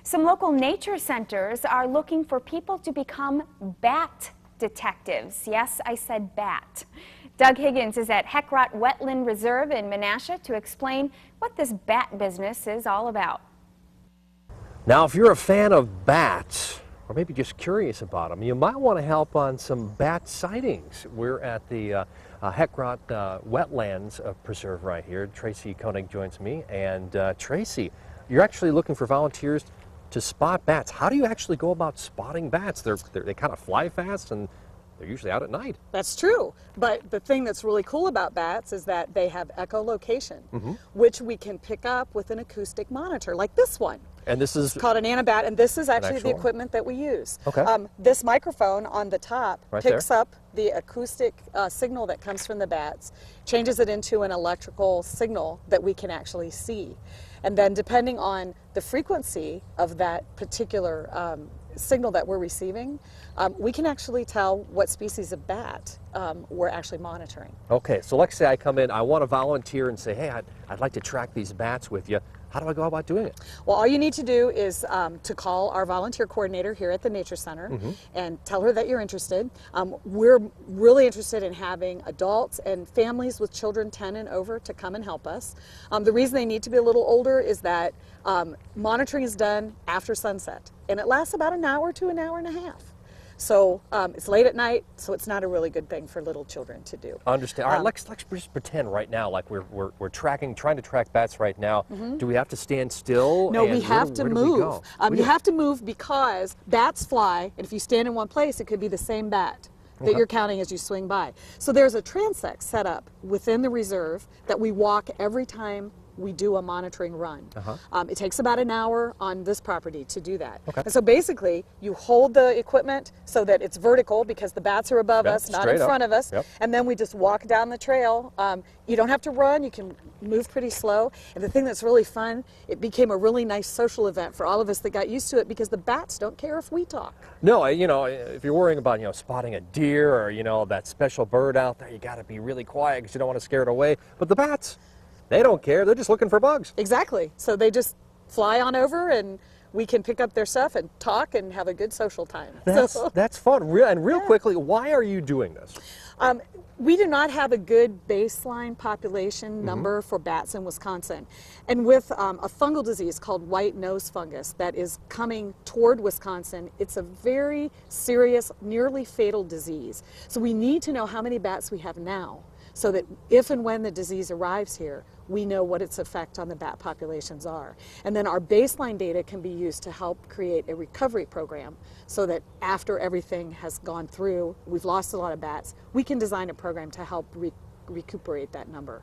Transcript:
Some local nature centers are looking for people to become bat detectives. Yes, I said bat. Doug Higgins is at Heckrot Wetland Reserve in Menasha to explain what this bat business is all about. Now, if you're a fan of bats, or maybe just curious about them, you might want to help on some bat sightings. We're at the Heckrot Wetlands Preserve right here. Tracy Koenig joins me. And Tracy, you're actually looking for volunteers to spot bats. How do you actually go about spotting bats? They kind of fly fast and they're usually out at night. That's true, but the thing that's really cool about bats is that they have echolocation, which we can pick up with an acoustic monitor, like this one. And this is called an anabat, and this is actually the equipment that we use. Okay. This microphone on the top picks there. up the acoustic signal that comes from the bats, changes it into an electrical signal that we can actually see. And then depending on the frequency of that particular signal that we're receiving, we can actually tell what species of bat we're actually monitoring. Okay, so let's say I come in, I want to volunteer and say, hey, I'd like to track these bats with you. How do I go about doing it? Well, all you need to do is to call our volunteer coordinator here at the Nature Center and tell her that you're interested. We're really interested in having adults and families with children 10 and over to come and help us. The reason they need to be a little older is that monitoring is done after sunset, and it lasts about an hour to an hour and a half. So it's late at night, so it's not a really good thing for little children to do. Understand. All right, let's just pretend right now like we're trying to track bats right now. Do we have to stand still? No, we have to move. You have to move because bats fly, and if you stand in one place, it could be the same bat that you're counting as you swing by. So there's a transect set up within the reserve that we walk every time we do a monitoring run. It takes about an hour on this property to do that. And so basically, you hold the equipment so that it's vertical because the bats are above us, not in front of us. And then we just walk down the trail. You don't have to run, you can move pretty slow. And the thing that's really fun, it became a really nice social event for all of us that got used to it because the bats don't care if we talk. No, you know, if you're worrying about, spotting a deer or, that special bird out there, you got to be really quiet because you don't want to scare it away. But the bats, they don't care. They're just looking for bugs. Exactly. So they just fly on over and we can pick up their stuff and talk and have a good social time. That's fun. Real quickly, why are you doing this? We do not have a good baseline population number for bats in Wisconsin. And with a fungal disease called white nose fungus that is coming toward Wisconsin, it's a very serious, nearly fatal disease. So we need to know how many bats we have now, so that if and when the disease arrives here, we know what its effect on the bat populations are. And then our baseline data can be used to help create a recovery program so that after everything has gone through, we've lost a lot of bats, we can design a program to help recuperate that number.